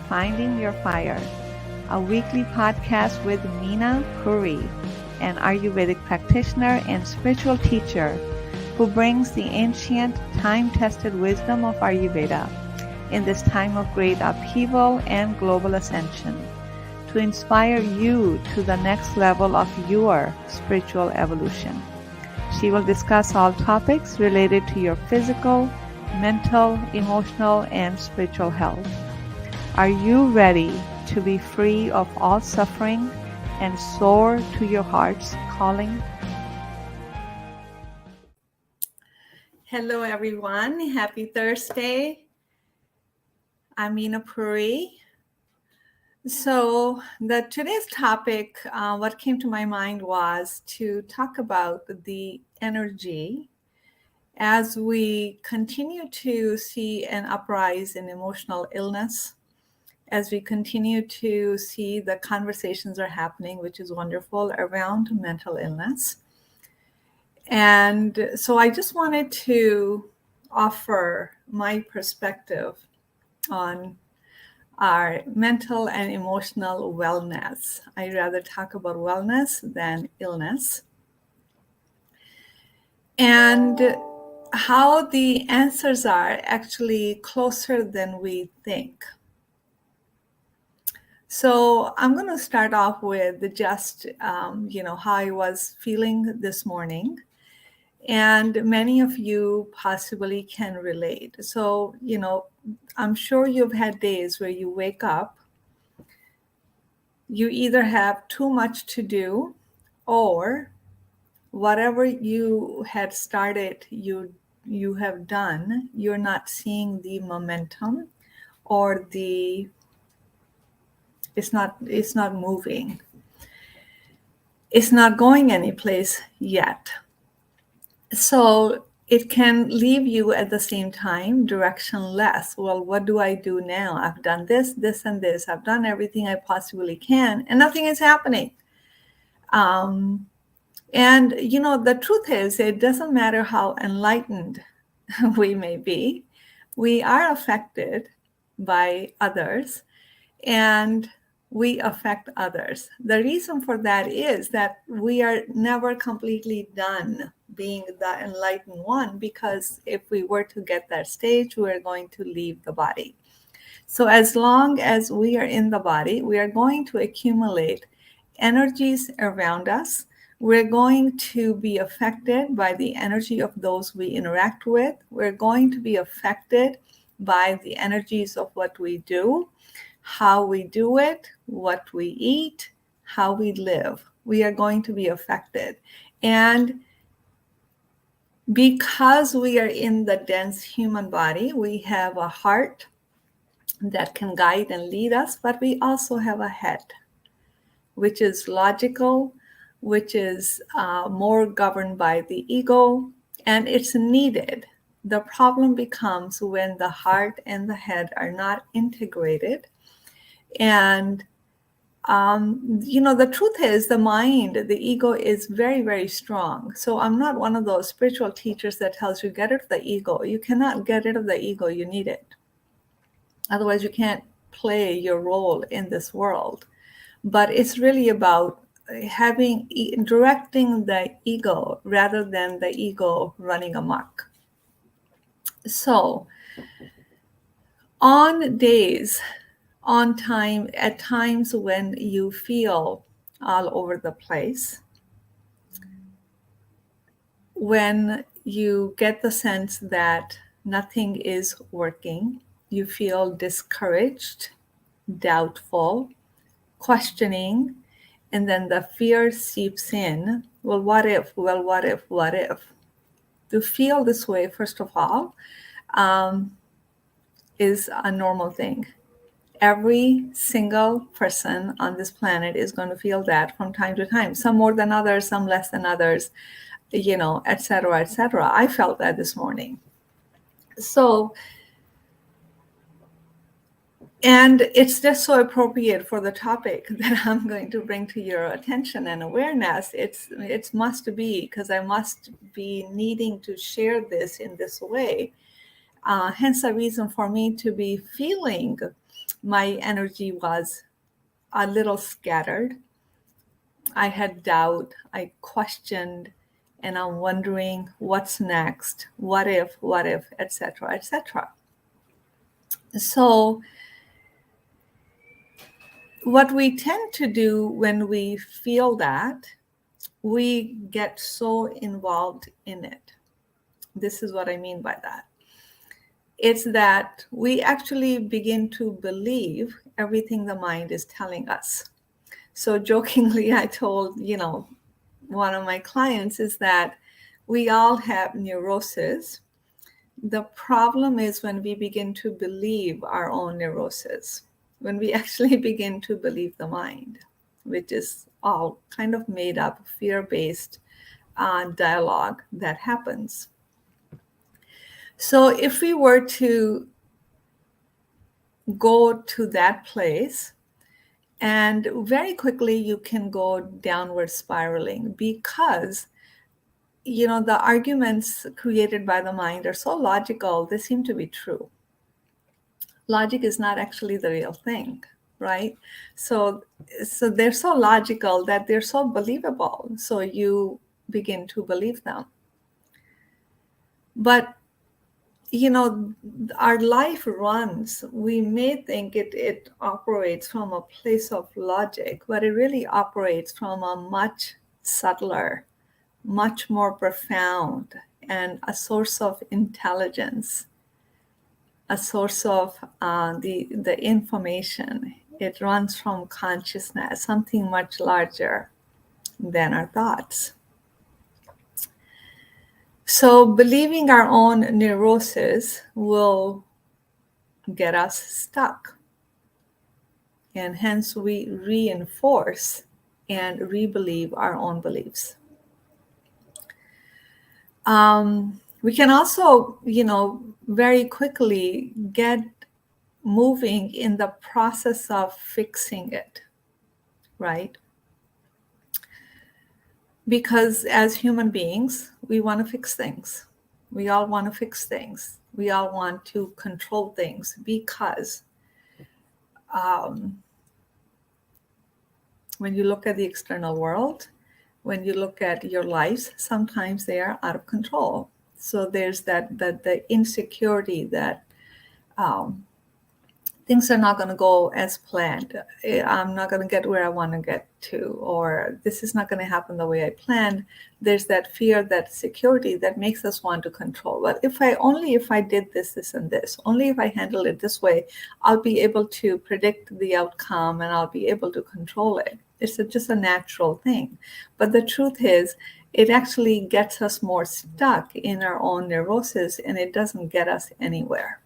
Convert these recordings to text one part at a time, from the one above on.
Finding Your Fire, a weekly podcast with Meena Puri, an Ayurvedic practitioner and spiritual teacher who brings the ancient, time-tested wisdom of Ayurveda in this time of great upheaval and global ascension to inspire you to the next level of your spiritual evolution. She will discuss all topics related to your physical, mental, emotional, and spiritual health. Are you ready to be free of all suffering and soar to your heart's calling? Hello, everyone. Happy Thursday. I'm Meena Puri. So today's topic, what came to my mind was to talk about the energy as we continue to see an uprise in emotional illness, as we continue to see the conversations are happening, which is wonderful, around mental illness. And so I just wanted to offer my perspective on our mental and emotional wellness. I'd rather talk about wellness than illness. And how the answers are actually closer than we think. So I'm going to start off with just, how I was feeling this morning. And many of you possibly can relate. So, I'm sure you've had days where you wake up, you either have too much to do, or whatever you had started, you have done, you're not seeing the momentum, or it's not moving. It's not going anyplace yet. So it can leave you at the same time directionless. Well, what do I do now? I've done this, this, and this. I've done everything I possibly can, and nothing is happening. And, the truth is, it doesn't matter how enlightened we may be. We are affected by others, and we affect others. The reason for that is that we are never completely done being the enlightened one, because if we were to get that stage, we're going to leave the body. So as long as we are in the body, we are going to accumulate energies around us. We're going to be affected by the energy of those we interact with. We're going to be affected by the energies of what we do, how we do it, what we eat, how we live. We are going to be affected. And because we are in the dense human body, we have a heart that can guide and lead us, but we also have a head, which is logical, which is more governed by the ego, and it's needed. The problem becomes when the heart and the head are not integrated. And the truth is, the mind, the ego is very, very strong. So I'm not one of those spiritual teachers that tells you get rid of the ego. You cannot get rid of the ego. You need it. Otherwise, you can't play your role in this world. But it's really about directing the ego rather than the ego running amok. So at times when you feel all over the place, when you get the sense that nothing is working, you feel discouraged, doubtful, questioning, and then the fear seeps in. Well, what if? Well, what if? What if? To feel this way, first of all, is a normal thing. Every single person on this planet is going to feel that from time to time, some more than others, some less than others, et cetera, et cetera. I felt that this morning. So, and it's just so appropriate for the topic that I'm going to bring to your attention and awareness. It must be, because I must be needing to share this in this way. Hence the reason for me to be feeling my energy was a little scattered. I had doubt, I questioned, and I'm wondering what's next, what if, etc., etc. So what we tend to do when we feel that, we get so involved in it. This is what I mean by that. It's that we actually begin to believe everything the mind is telling us. So jokingly, I told, one of my clients is that we all have neurosis. The problem is when we begin to believe our own neurosis, when we actually begin to believe the mind, which is all kind of made up, fear-based dialogue that happens. So if we were to go to that place, and very quickly you can go downward spiraling, because the arguments created by the mind are so logical, they seem to be true. Logic is not actually the real thing, right? So they're so logical that they're so believable. So you begin to believe them. But our life runs, we may think it operates from a place of logic, but it really operates from a much subtler, much more profound, and a source of intelligence, a source of the information. It runs from consciousness, something much larger than our thoughts. So believing our own neurosis will get us stuck. And hence we reinforce and rebelieve our own beliefs. We can also, very quickly get moving in the process of fixing it, right? Because as human beings, we want to fix things. We all want to fix things. We all want to control things because when you look at the external world, when you look at your lives, sometimes they are out of control. So there's the insecurity that things are not going to go as planned. I'm not going to get where I want to get to, or this is not going to happen the way I planned. There's that fear, that security that makes us want to control. But if I did this, and this, only if I handle it this way, I'll be able to predict the outcome and I'll be able to control it. It's just a natural thing. But the truth is, it actually gets us more stuck in our own neurosis, and it doesn't get us anywhere.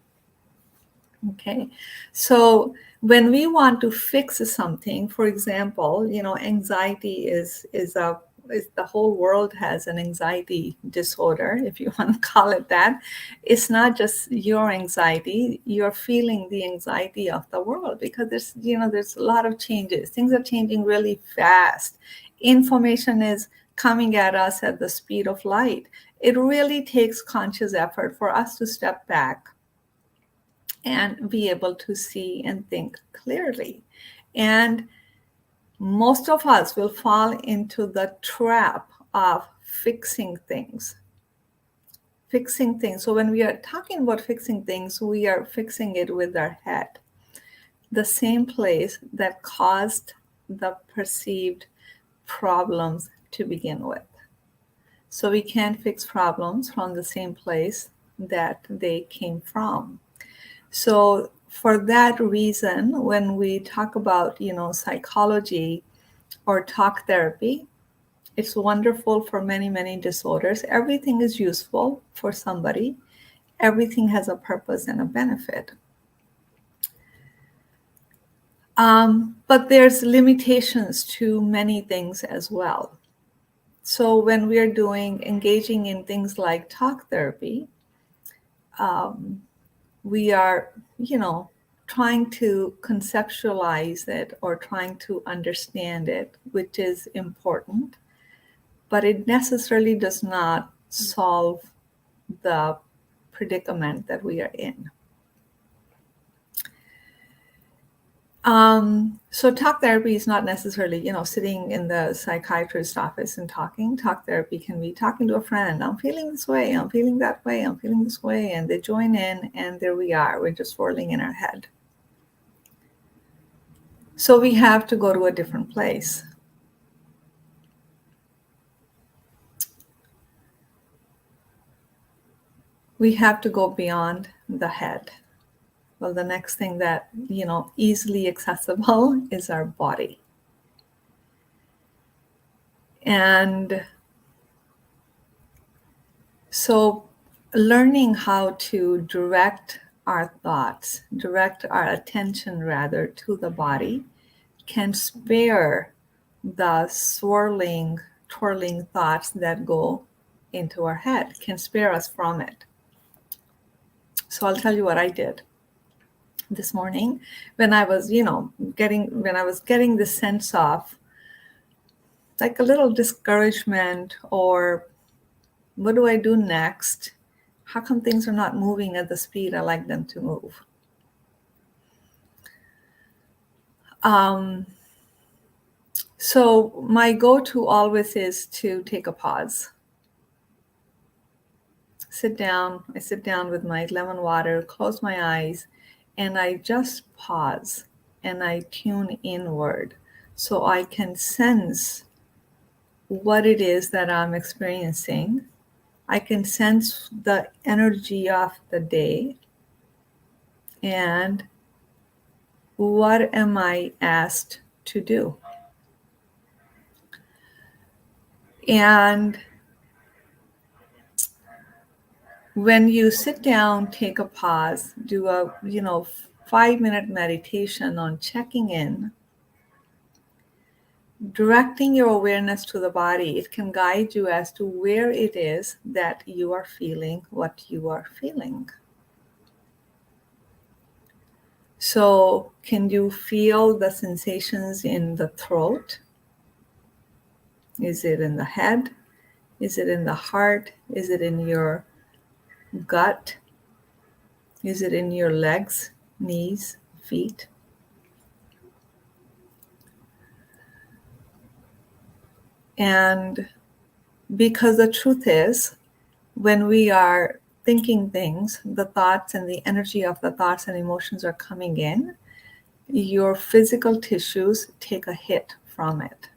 Okay, so when we want to fix something, for example, anxiety is the whole world has an anxiety disorder, if you want to call it that. It's not just your anxiety; you're feeling the anxiety of the world because there's a lot of changes. Things are changing really fast. Information is coming at us at the speed of light. It really takes conscious effort for us to step back and be able to see and think clearly. And most of us will fall into the trap of fixing things. Fixing things. So when we are talking about fixing things, we are fixing it with our head. The same place that caused the perceived problems to begin with. So we can't fix problems from the same place that they came from. So for that reason, when we talk about, psychology or talk therapy, it's wonderful for many, many disorders. Everything is useful for somebody. Everything has a purpose and a benefit. But there's limitations to many things as well. So when we are engaging in things like talk therapy, we are, trying to conceptualize it or trying to understand it, which is important, but it necessarily does not solve the predicament that we are in. So talk therapy is not necessarily, sitting in the psychiatrist's office and talking. Talk therapy can be talking to a friend. I'm feeling this way. I'm feeling that way. I'm feeling this way. And they join in, and there we are. We're just swirling in our head. So we have to go to a different place. We have to go beyond the head. Well, the next thing that, easily accessible is our body. And so learning how to direct our thoughts, direct our attention rather to the body, can spare the swirling, twirling thoughts that go into our head, can spare us from it. So I'll tell you what I did this morning when I was, getting the sense of like a little discouragement, or what do I do next? How come things are not moving at the speed I like them to move? So my go-to always is to take a pause. Sit down. I sit down with my lemon water, close my eyes, and I just pause and I tune inward so I can sense what it is that I'm experiencing. I can sense the energy of the day, and what am I asked to do? And when you sit down, take a pause, do a 5-minute meditation on checking in, directing your awareness to the body, it can guide you as to where it is that you are feeling what you are feeling. So can you feel the sensations in the throat? Is it in the head? Is it in the heart? Is it in your gut? Is it in your legs, knees, feet? And because the truth is, when we are thinking things, the thoughts and the energy of the thoughts and emotions are coming in, your physical tissues take a hit from it.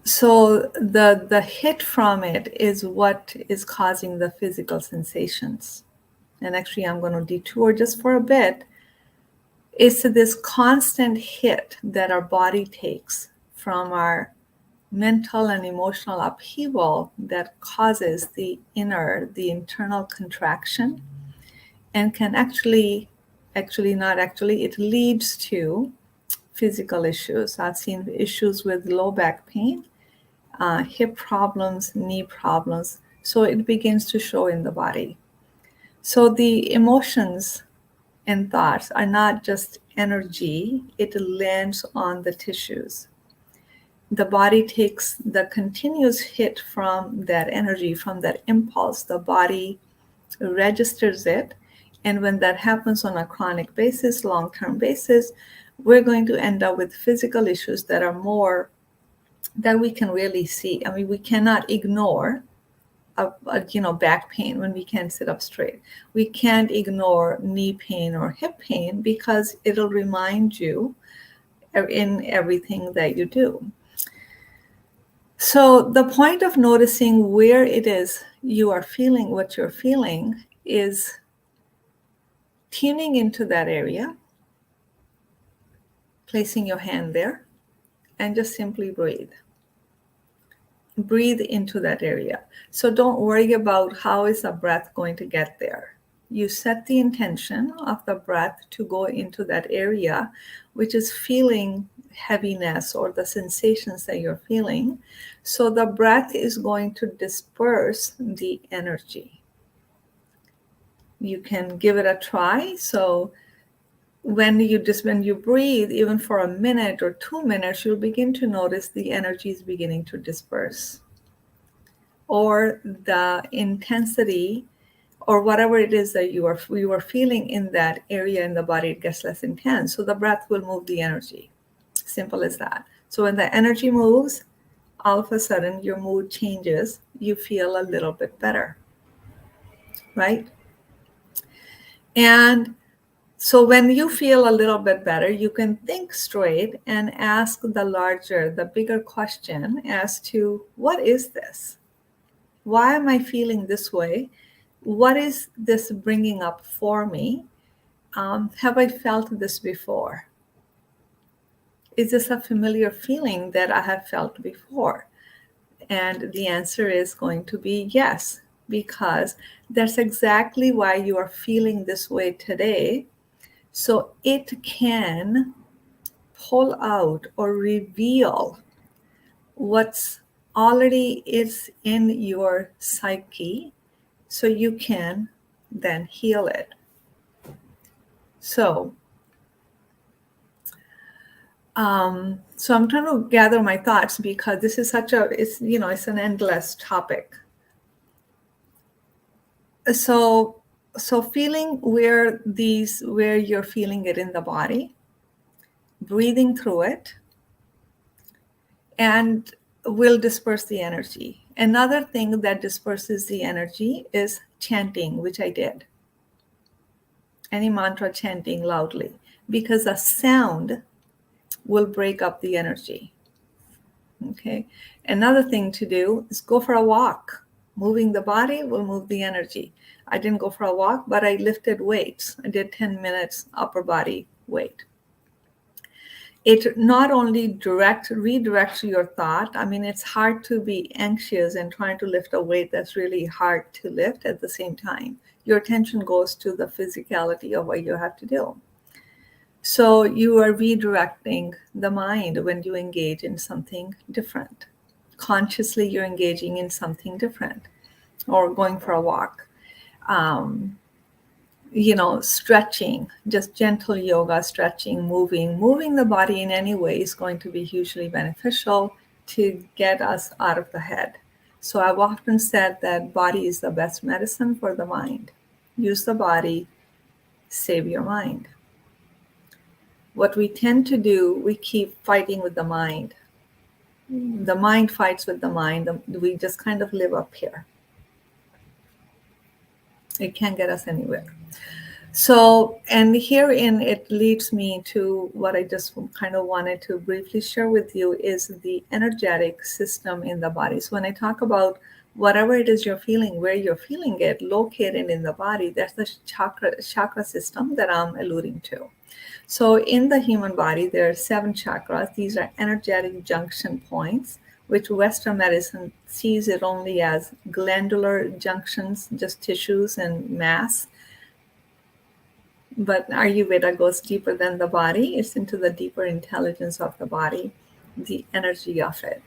So the hit from it is what is causing the physical sensations. And actually, I'm going to detour just for a bit. It's this constant hit that our body takes from our mental and emotional upheaval that causes the internal contraction, and can it leads to physical issues. I've seen issues with low back pain, hip problems, knee problems. So it begins to show in the body. So the emotions and thoughts are not just energy, it lands on the tissues. The body takes the continuous hit from that energy, from that impulse. The body registers it. And when that happens on a chronic basis, long-term basis, we're going to end up with physical issues that are more that we can really see. I mean, we cannot ignore back pain when we can't sit up straight. We can't ignore knee pain or hip pain because it'll remind you in everything that you do. So the point of noticing where it is you are feeling what you're feeling is tuning into that area, placing your hand there, and just simply breathe. Breathe into that area. So don't worry about how is the breath going to get there. You set the intention of the breath to go into that area, which is feeling heaviness or the sensations that you're feeling. So the breath is going to disperse the energy. You can give it a try. So when you breathe, even for a minute or 2 minutes, you'll begin to notice the energy is beginning to disperse, or the intensity or whatever it is that you are feeling in that area in the body, it gets less intense. So the breath will move the energy. Simple as that. So when the energy moves, all of a sudden your mood changes. You feel a little bit better, right? And so when you feel a little bit better, you can think straight and ask the bigger question as to, what is this? Why am I feeling this way? What is this bringing up for me? Have I felt this before? Is this a familiar feeling that I have felt before? And the answer is going to be yes, because that's exactly why you are feeling this way today. So it can pull out or reveal what's already is in your psyche, so you can then heal it. So so I'm trying to gather my thoughts, because this is it's an endless topic. So feeling where you're feeling it in the body, breathing through it, and will disperse the energy. Another thing that disperses the energy is chanting, which I did. Any mantra chanting loudly, because a sound will break up the energy. Okay. Another thing to do is go for a walk. Moving the body will move the energy. I didn't go for a walk, but I lifted weights. I did 10 minutes upper body weight. It not only redirects your thought. I mean, it's hard to be anxious and trying to lift a weight that's really hard to lift at the same time. Your attention goes to the physicality of what you have to do. So you are redirecting the mind when you engage in something different. Consciously, you're engaging in something different, or going for a walk. Stretching, just gentle yoga, stretching, moving the body in any way is going to be hugely beneficial to get us out of the head. So I've often said that body is the best medicine for the mind. Use the body, save your mind. What we tend to do, we keep fighting with the mind. The mind fights with the mind. We just kind of live up here. It can't get us anywhere. So, and herein it leads me to what I just kind of wanted to briefly share with you, is the energetic system in the body. So when I talk about whatever it is you're feeling, where you're feeling it, located in the body, that's the chakra system that I'm alluding to. So in the human body, there are 7 chakras. These are energetic junction points, which Western medicine sees it only as glandular junctions, just tissues and mass. But Ayurveda goes deeper than the body. It's into the deeper intelligence of the body, the energy of it.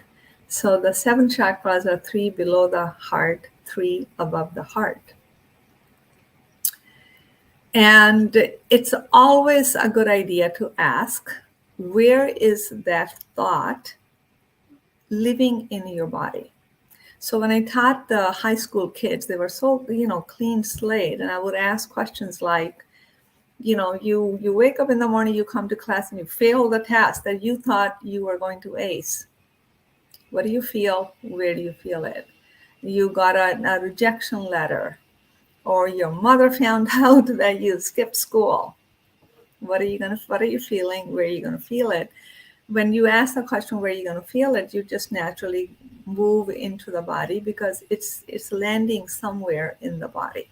So the 7 chakras are 3 below the heart, 3 above the heart. And it's always a good idea to ask, where is that thought living in your body? So when I taught the high school kids, they were so, clean slate. And I would ask questions like, you wake up in the morning, you come to class and you fail the test that you thought you were going to ace. What do you feel? Where do you feel it? You got a rejection letter, or your mother found out that you skipped school. What are you feeling? Where are you going to feel it? When you ask the question, where are you going to feel it, you just naturally move into the body, because it's landing somewhere in the body.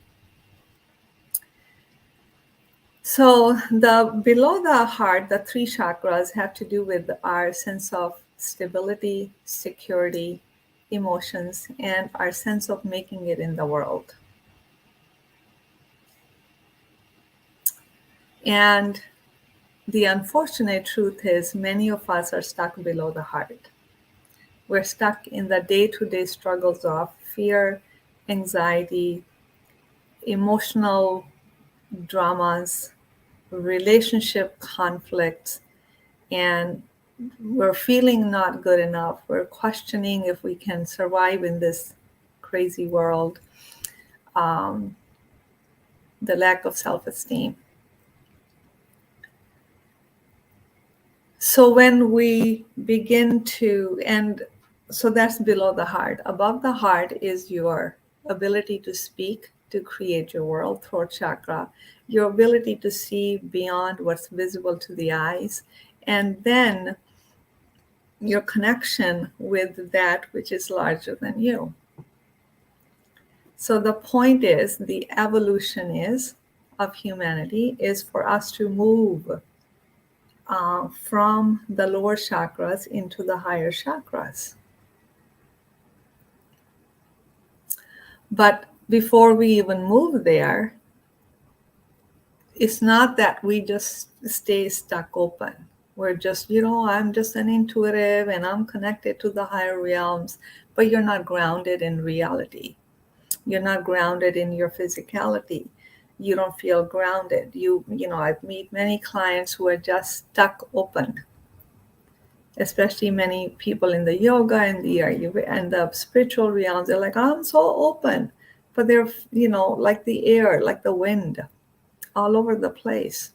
So the below the heart, the 3 chakras have to do with our sense of stability, security, emotions, and our sense of making it in the world. And the unfortunate truth is, many of us are stuck below the heart. We're stuck in the day-to-day struggles of fear, anxiety, emotional dramas, relationship conflicts, and we're feeling not good enough. We're questioning if we can survive in this crazy world. the lack of self-esteem. So when we begin to, and so that's below the heart. Above the heart is your ability to speak, to create your world, throat chakra, your ability to see beyond what's visible to the eyes, and then your connection with that which is larger than you. So the point is, the evolution is of humanity is for us to move from the lower chakras into the higher chakras. But before we even move there, it's not that we just stay stuck open. We're just, I'm just an intuitive and I'm connected to the higher realms, but you're not grounded in reality. You're not grounded in your physicality. You don't feel grounded. I've met many clients who are just stuck open, especially many people in the yoga and the Ayurveda and the spiritual realms. They're like, I'm so open, but they're, like the air, like the wind, all over the place.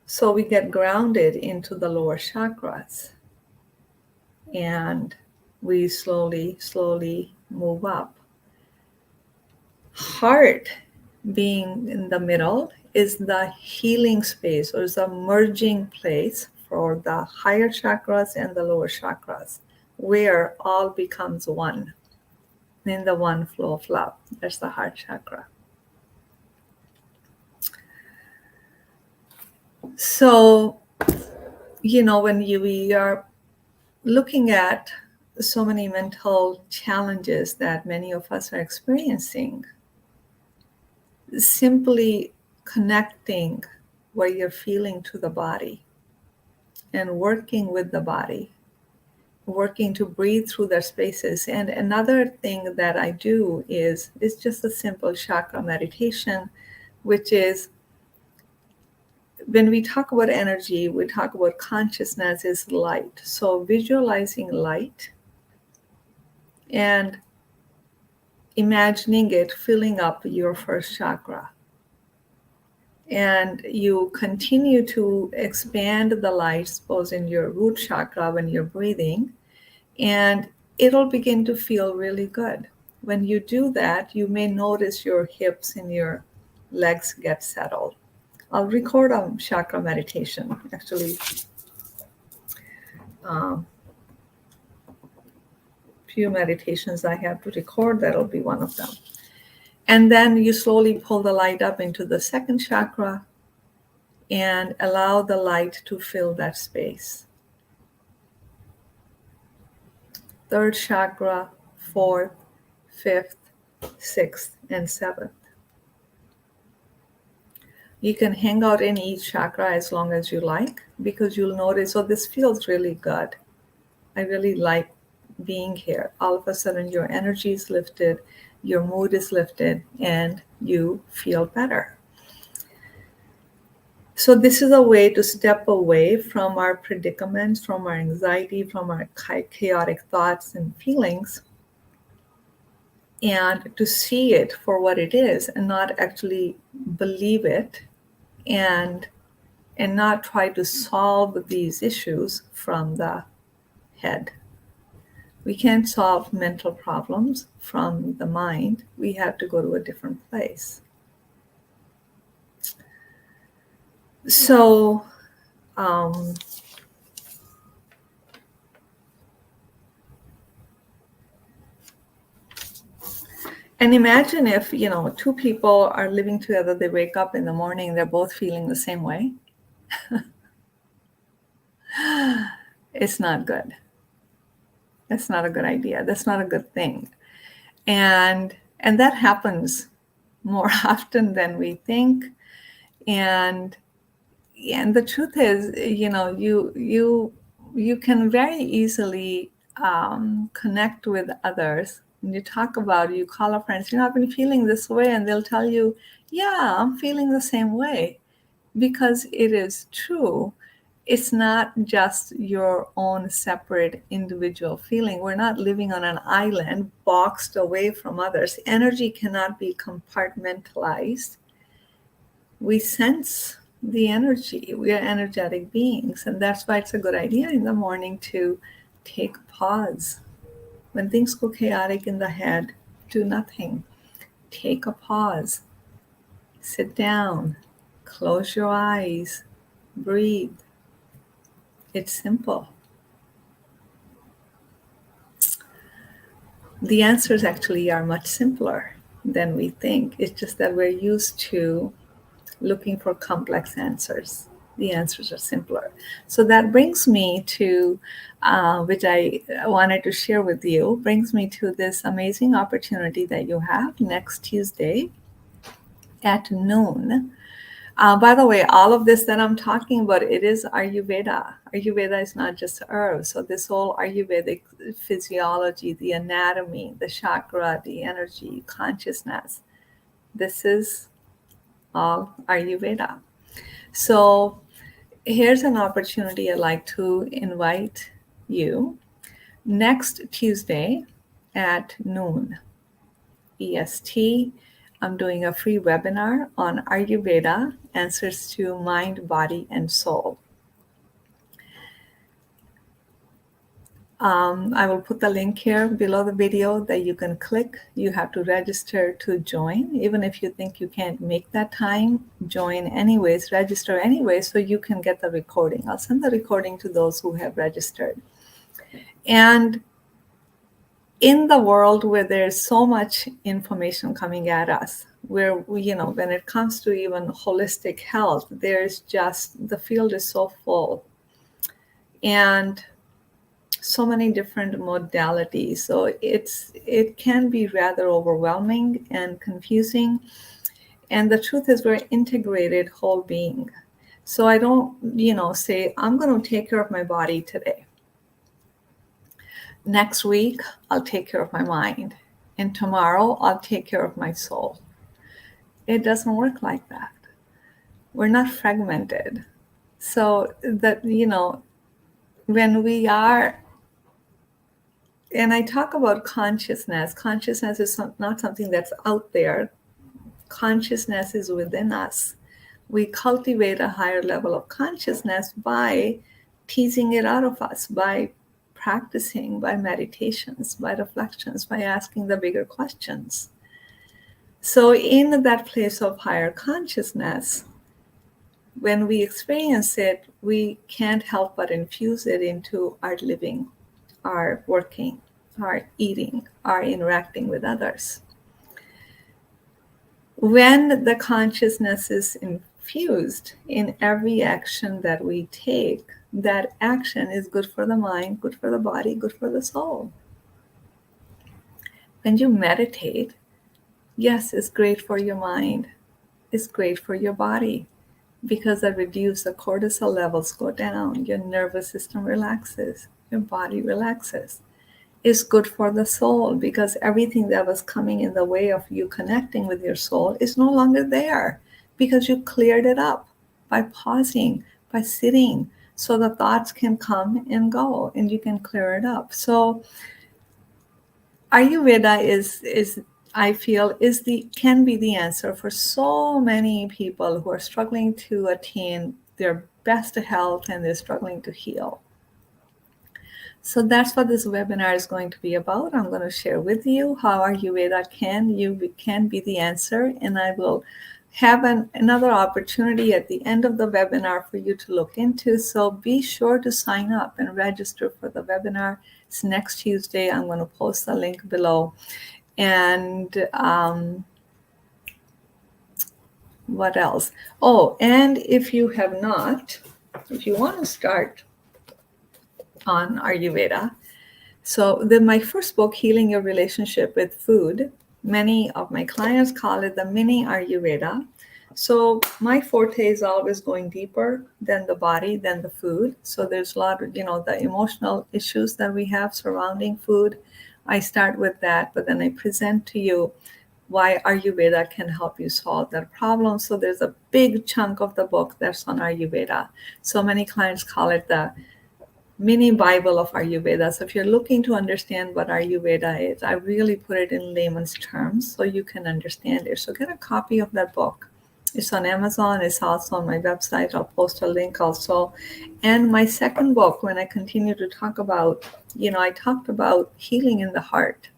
So we get grounded into the lower chakras and we slowly move up. Heart being in the middle is the healing space, or is a merging place for the higher chakras and the lower chakras, where all becomes one in the one flow of love. That's the heart chakra. So, when we are looking at so many mental challenges that many of us are experiencing, simply connecting what you're feeling to the body and working with the body, working to breathe through their spaces. And another thing that I do is just a simple chakra meditation, which is, when we talk about energy, we talk about consciousness is light. So visualizing light and imagining it filling up your first chakra. And you continue to expand the light, suppose in your root chakra when you're breathing, and it'll begin to feel really good. When you do that, you may notice your hips and your legs get settled. I'll record a chakra meditation, actually. Few meditations I have to record, that'll be one of them. And then you slowly pull the light up into the second chakra and allow the light to fill that space. Third chakra, fourth, fifth, sixth, and seventh. You can hang out in each chakra as long as you like, because you'll notice, this feels really good. I really like being here. All of a sudden your energy is lifted, your mood is lifted, and you feel better. So this is a way to step away from our predicaments, from our anxiety, from our chaotic thoughts and feelings, and to see it for what it is and not actually believe it, and not try to solve these issues from the head. We can't solve mental problems from the mind. We have to go to a different place. So, and imagine if, two people are living together, they wake up in the morning, they're both feeling the same way. It's not good. That's not a good idea. That's not a good thing. And that happens more often than we think. And the truth is, you can very easily connect with others. When you talk about it, you call a friend, I've been feeling this way, and they'll tell you, yeah, I'm feeling the same way, because it is true. it's not just your own separate individual feeling. We're not living on an island boxed away from others. Energy cannot be compartmentalized. We sense the energy. We are energetic beings. And that's why it's a good idea in the morning to take a pause. When things go chaotic in the head, do nothing. Take a pause. Sit down. Close your eyes. Breathe. It's simple. The answers actually are much simpler than we think. It's just that we're used to looking for complex answers. The answers are simpler. So that brings me to, which I wanted to share with you, brings me to this amazing opportunity that you have next Tuesday at noon. By the way, all of this that I'm talking about, it is Ayurveda. Ayurveda is not just herbs. So this whole Ayurvedic physiology, the anatomy, the chakra, the energy, consciousness, this is all Ayurveda. So here's an opportunity I'd like to invite you next Tuesday at noon EST. I'm doing a free webinar on Ayurveda, answers to mind, body, and soul. I will put the link here below the video that you can click. You have to register to join. Even if you think you can't make that time, join anyways, register anyways, so you can get the recording. I'll send the recording to those who have registered. And in the world where there's so much information coming at us, where when it comes to even holistic health, there's just, the field is so full and so many different modalities. So it can be rather overwhelming and confusing. And the truth is, we're integrated whole being. So I don't, say, I'm going to take care of my body today. Next week, I'll take care of my mind. And tomorrow, I'll take care of my soul. It doesn't work like that. We're not fragmented. So that, when we are, and I talk about consciousness is not something that's out there. Consciousness is within us. We cultivate a higher level of consciousness by teasing it out of us, by practicing, by meditations, by reflections, by asking the bigger questions. So in that place of higher consciousness, when we experience it, we can't help but infuse it into our living, our working, our eating, our interacting with others. When the consciousness is infused in every action that we take, that action is good for the mind, good for the body, good for the soul. When you meditate, yes, it's great for your mind. It's great for your body because it reduces the cortisol levels, go down, your nervous system relaxes, your body relaxes. It's good for the soul because everything that was coming in the way of you connecting with your soul is no longer there because you cleared it up by pausing, by sitting, so the thoughts can come and go and you can clear it up. So Ayurveda is I feel can be the answer for so many people who are struggling to attain their best health and they're struggling to heal. So that's what this webinar is going to be about. I'm going to share with you how Ayurveda can be the answer, and I will have another opportunity at the end of the webinar for you to look into. So be sure to sign up and register for the webinar. It's next Tuesday. I'm going to post the link below. And what else? Oh, and if you want to start on Ayurveda. So my first book, Healing Your Relationship with Food, many of my clients call it the mini Ayurveda. So my forte is always going deeper than the body, than the food. So there's a lot of, the emotional issues that we have surrounding food. I start with that, but then I present to you why Ayurveda can help you solve that problem. So there's a big chunk of the book that's on Ayurveda. So many clients call it the mini Bible of Ayurveda. So if you're looking to understand what Ayurveda is, I really put it in layman's terms so you can understand it. So get a copy of that book. It's on Amazon. It's also on my website. I'll post a link also. And my second book, when I continue to talk about, I talked about healing in the heart.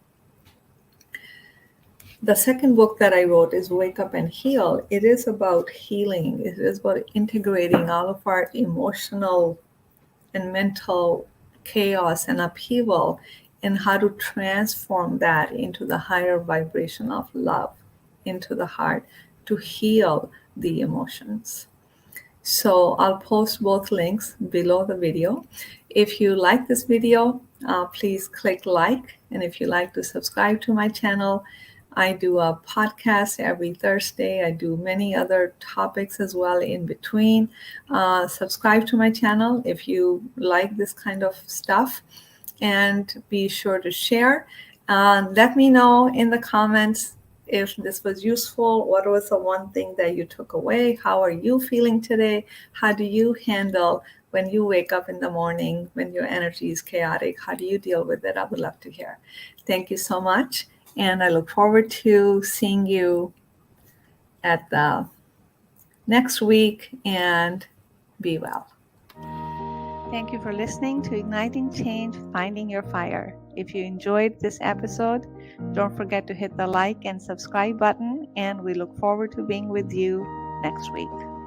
The second book that I wrote is Wake Up and Heal. It is about healing. It is about integrating all of our emotional and mental chaos and upheaval, and how to transform that into the higher vibration of love into the heart to heal the emotions. So I'll post both links below the video. If you like this video, please click like. And if you like to subscribe to my channel, I do a podcast every Thursday. I do many other topics as well in between. Subscribe to my channel if you like this kind of stuff, and be sure to share. Let me know in the comments if this was useful. What was the one thing that you took away? How are you feeling today? How do you handle when you wake up in the morning, when your energy is chaotic? How do you deal with it? I would love to hear. Thank you so much. And I look forward to seeing you at the next week, and be well. Thank you for listening to Igniting Change, Finding Your Fire. If you enjoyed this episode, don't forget to hit the like and subscribe button, and we look forward to being with you next week.